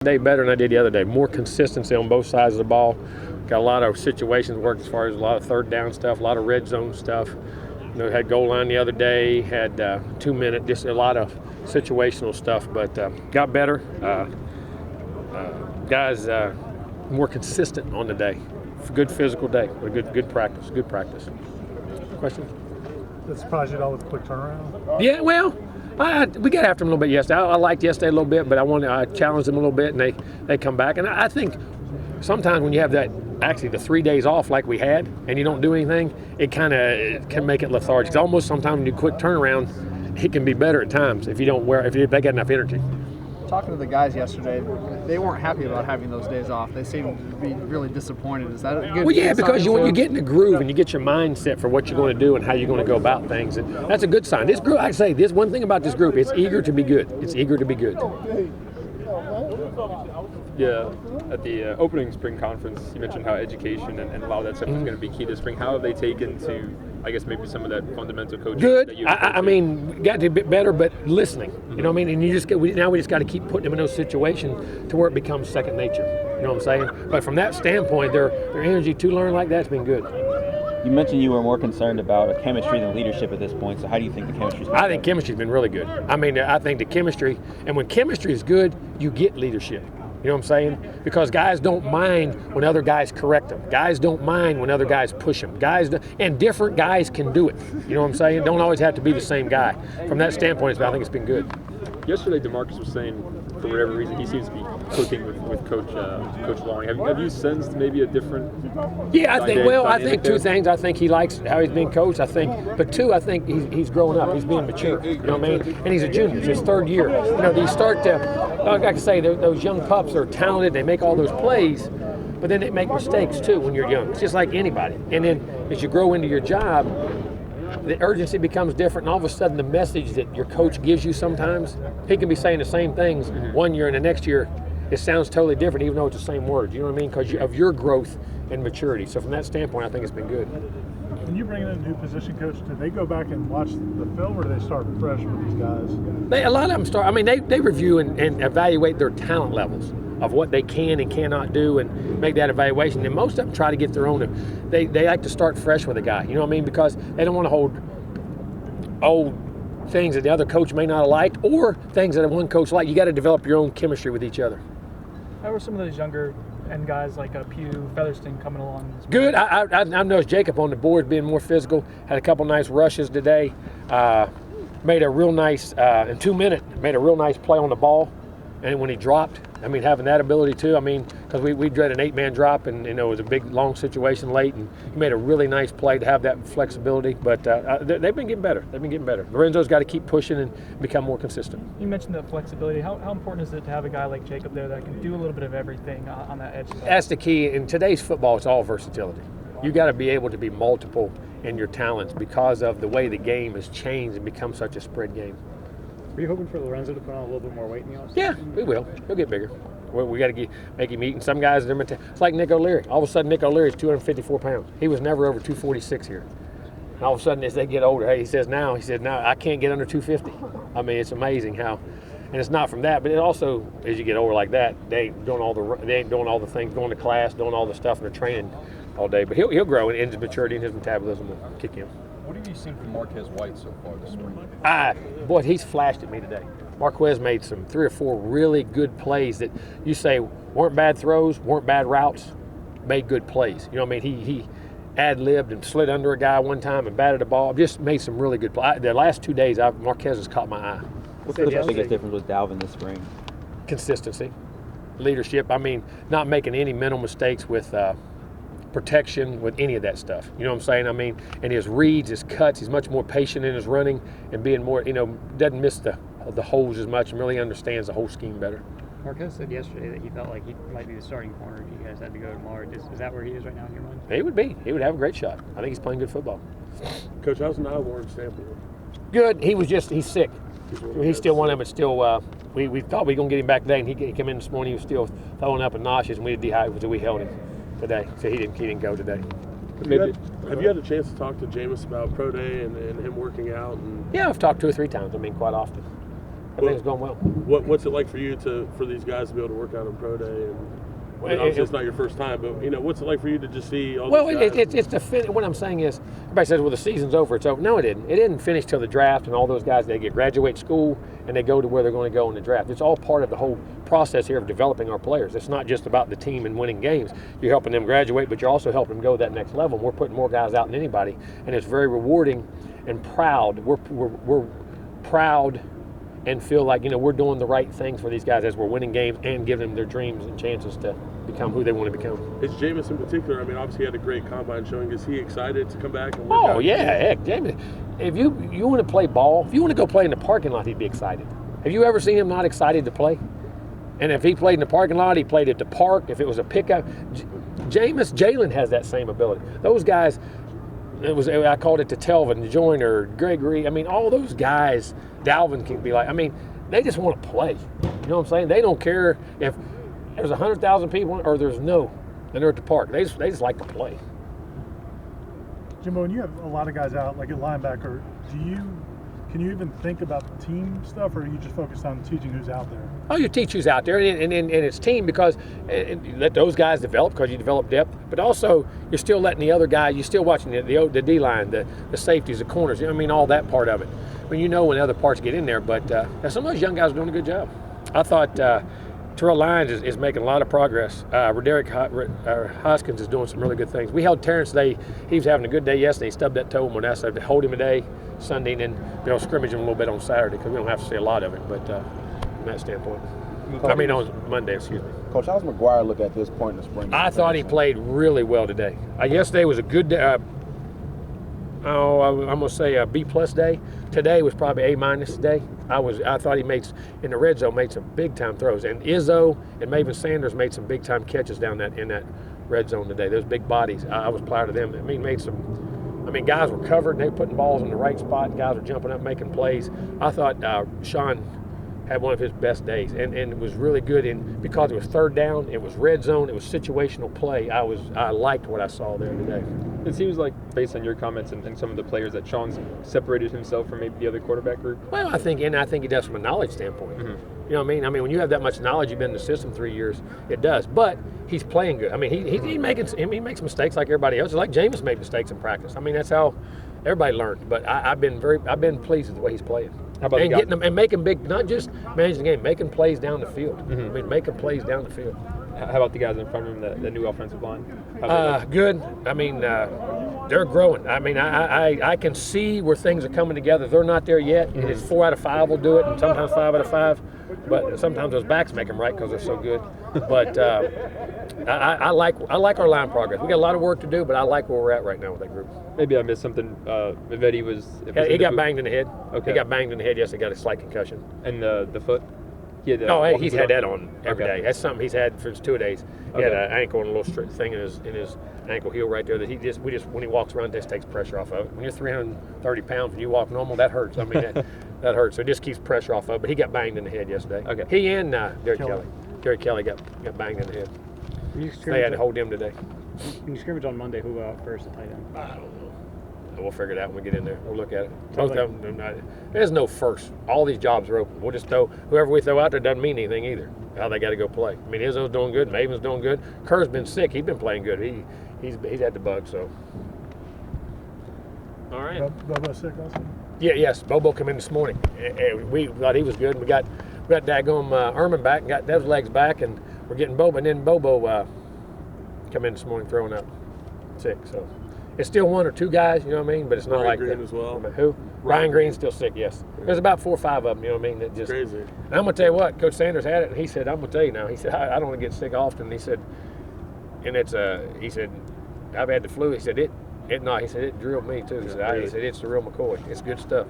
Day better than I did the other day. More consistency on both sides of the ball. Got a lot of situations worked as far as a lot of third down stuff, a lot of red zone stuff. Had goal line the other day, had 2 minute, just a lot of situational stuff, but got better. Guys more consistent on the day. Good physical day. Good practice. Good practice. Question? That surprised you at all with the quick turnaround? Yeah, well, we got after them a little bit yesterday. I liked yesterday a little bit, but I challenged them a little bit, and they come back. And I think sometimes when you have that, actually the 3 days off like we had, and you don't do anything, it kind of can make it lethargic. It's almost sometimes when you quick turnaround, it can be better at times if they got enough energy. Talking to the guys yesterday, they weren't happy about having those days off. They seemed to be really disappointed. Is that a good? Well, yeah, because when you get in the groove and you get your mindset for what you're going to do and how you're going to go about things, and that's a good sign. This group, I say, this one thing about this group, it's eager to be good. It's eager to be good. Yeah, at the opening spring conference, you mentioned how education and a lot of that stuff is going to be key this spring. How have they taken to, I guess, maybe some of that fundamental coaching? Good. I mean, we got to be a bit better, but listening. You know what I mean? And you just we just got to keep putting them in those situations to where it becomes second nature. You know what I'm saying? But from that standpoint, their energy to learn like that's been good. You mentioned you were more concerned about chemistry than leadership at this point. So how do you think the chemistry's been? I think chemistry's been really good. I mean, I think the chemistry, and when chemistry is good, you get leadership. You know what I'm saying? Because guys don't mind when other guys correct them. Guys don't mind when other guys push them. And different guys can do it. You know what I'm saying? Don't always have to be the same guy. From that standpoint, I think it's been good. Yesterday, DeMarcus was saying, for whatever reason, he seems to be cooking with Coach Long. Have you sensed maybe a different? Yeah, I think two things. I think he likes how he's being coached. But two, I think he's growing up. He's being mature. You know what I mean? And he's a junior. It's his third year. You know, you start to, like I say, those young pups are talented. They make all those plays, but then they make mistakes too when you're young. It's just like anybody. And then as you grow into your job, the urgency becomes different, and all of a sudden the message that your coach gives you sometimes, he can be saying the same things one year and the next year it sounds totally different even though it's the same words. You know what I mean? Because of your growth and maturity. So from that standpoint, I think it's been good. When you bring in a new position coach, do they go back and watch the film, or do they start fresh with these guys? A lot of them start. I mean, they review and evaluate their talent levels of what they can and cannot do and make that evaluation. And most of them try to get their own. They like to start fresh with a guy. You know what I mean? Because they don't want to hold old things that the other coach may not have liked or things that one coach liked. You got to develop your own chemistry with each other. How were some of those younger end guys like Pugh, Featherston coming along? Good. I noticed Jacob on the board being more physical. Had a couple nice rushes today. Made a real nice, in 2 minutes, made a real nice play on the ball. And when he dropped, I mean, having that ability too, I mean, because we dread an 8-man drop and, it was a big, long situation late, and he made a really nice play to have that flexibility. But they've been getting better. Lorenzo's got to keep pushing and become more consistent. You mentioned the flexibility. How important is it to have a guy like Jacob there that can do a little bit of everything on that edge? That's the key. In today's football, it's all versatility. You got to be able to be multiple in your talents because of the way the game has changed and become such a spread game. Are you hoping for Lorenzo to put on a little bit more weight in the offseason? Yeah, we will. He'll get bigger. We got to make him eat. And some guys, it's like Nick O'Leary. All of a sudden, Nick O'Leary is 254 pounds. He was never over 246 here. And all of a sudden, as they get older, he says now, I can't get under 250. I mean, it's amazing how. And it's not from that, but it also, as you get older like that, they ain't doing all the things, going to class, doing all the stuff, and they're training all day. But he'll grow, and his maturity and his metabolism will kick in. What have you seen from Marquez White so far this spring? Boy, he's flashed at me today. Marquez made 3 or 4 really good plays that you say weren't bad throws, weren't bad routes, made good plays. You know what I mean? He ad-libbed and slid under a guy one time and batted the ball. Just made some really good plays. The last 2 days, Marquez has caught my eye. What's the biggest difference with Dalvin this spring? Consistency, leadership. I mean, not making any mental mistakes with protection, with any of that stuff. You know what I'm saying? I mean, and his reads, his cuts, he's much more patient in his running and being more, doesn't miss the holes as much and really understands the whole scheme better. Marquez said yesterday that he felt like he might be the starting corner if you guys had to go tomorrow. Is that where he is right now in your mind? He would be. He would have a great shot. I think he's playing good football. Coach, how's Warren Stample? Good. He's sick. He's still one of them, but still, we thought we were going to get him back today, and he came in this morning, he was still throwing up and nauseous, and we held him today, so he didn't go today. Have you had a chance to talk to Jameis about Pro Day and him working out? Yeah, I've talked 2 or 3 times, quite often. I think it's going well. What's it like for you for these guys to be able to work out on pro day? And obviously it's not your first time, but what's it like for you to just see all these guys? It's the fin. What I'm saying is, everybody says, well, the season's over, it's over. No, it didn't. It didn't finish till the draft, and all those guys, they graduate school and they go to where they're going to go in the draft. It's all part of the whole process here of developing our players. It's not just about the team and winning games. You're helping them graduate, but you're also helping them go to that next level. We're putting more guys out than anybody, and it's very rewarding and proud. We're proud and feel like we're doing the right things for these guys as we're winning games and giving them their dreams and chances to become who they want to become. It's Jameis in particular. I mean, obviously he had a great combine showing. Is he excited to come back and work out? Oh yeah, heck, Jameis. If you want to play ball, if you want to go play in the parking lot, he'd be excited. Have you ever seen him not excited to play? And if he played in the parking lot, he played at the park. If it was a pickup, Jalen has that same ability. Those guys. I called it the Telvin, the Joyner, Gregory. I mean, all those guys, Dalvin can be like, they just want to play. You know what I'm saying? They don't care if there's 100,000 people or there's no, and they're at the park. They just like to play. Jimbo, when you have a lot of guys out, like at linebacker, can you even think about the team stuff, or are you just focused on teaching who's out there? Oh, you teach who's out there, and it's team because you let those guys develop because you develop depth, but also you're still letting the other guy, you're still watching the D-line, the safeties, the corners, all that part of it. When when other parts get in there, but some of those young guys are doing a good job. I thought Terrell Lyons is making a lot of progress. Roderick Hoskins is doing some really good things. We held Terrence today. He was having a good day yesterday. He stubbed that toe on us. I hold him today, Sunday, and then scrimmage him a little bit on Saturday because we don't have to see a lot of it. But from that standpoint, on Monday, excuse me. Coach, how's McGuire look at this point in the spring? I thought he played really well today. Yesterday was a good day. I'm going to say a B-plus day. Today was probably A-minus day. I thought he in the red zone, made some big-time throws. And Izzo and Maven Sanders made some big-time catches down in that red zone today. Those big bodies, I was proud of them. Guys were covered, and they were putting balls in the right spot. Guys were jumping up, making plays. I thought Sean had one of his best days, and it was really good. And because it was third down, it was red zone, it was situational play. I liked what I saw there today. It seems like, based on your comments and some of the players, that Sean's separated himself from maybe the other quarterback group. Well, I think he does from a knowledge standpoint. Mm-hmm. You know what I mean? When you have that much knowledge, you've been in the system 3 years, it does. But he's playing good. He makes mistakes like everybody else. Like Jameis made mistakes in practice. That's how everybody learned. But I've been pleased with the way he's playing. How about getting them and making big, not just managing the game, making plays down the field. Mm-hmm. Making plays down the field. How about the guys in front of him, the new offensive line? Good. They're growing. I can see where things are coming together. They're not there yet. Mm-hmm. It's 4 out of 5 will do it, and sometimes 5 out of 5. But sometimes those backs make them right because they're so good. But I like our line progress. We got a lot of work to do, but I like where we're at right now with that group. Maybe I missed something. Mavedi was. He got banged in the head. Okay. He got banged in the head. Yes, he got a slight concussion. And the foot. He's had that on every day. That's something he's had for 2 days. He had an ankle and a little thing in his ankle heel right there that when he walks around, this takes pressure off of it. When you're 330 pounds and you walk normal, that hurts. That hurts. So it just keeps pressure off of it. But he got banged in the head yesterday. Okay. He and Derek Kelly. Derek Kelly got banged in the head. They had to hold him today. When you scrimmage on Monday, who first at tight end? I don't know. We'll figure it out when we get in there. We'll look at it. Both of them, there's no first. All these jobs are open. We'll just throw whoever we throw out there doesn't mean anything either. How they got to go play. Izzo's doing good. Maven's doing good. Kerr's been sick. He's been playing good. He's had the bug. So. All right. Bobo sick also. Yeah. Yes. Bobo came in this morning. We thought he was good. We got daggone Erman back and got those legs back, and we're getting Bobo. And then Bobo come in this morning throwing up sick. So. It's still 1 or 2 guys, you know what I mean? But it's not Ryan like Green that. as well. Who? Ryan Green's still sick, yes. There's about 4 or 5 of them, you know what I mean? That just crazy. And I'm going to tell you what, Coach Sanders had it, and he said, I'm going to tell you now. He said, I don't want to get sick often. He said, and he said, I've had the flu. He said, it drilled me too. He said, it's the real McCoy. It's good stuff.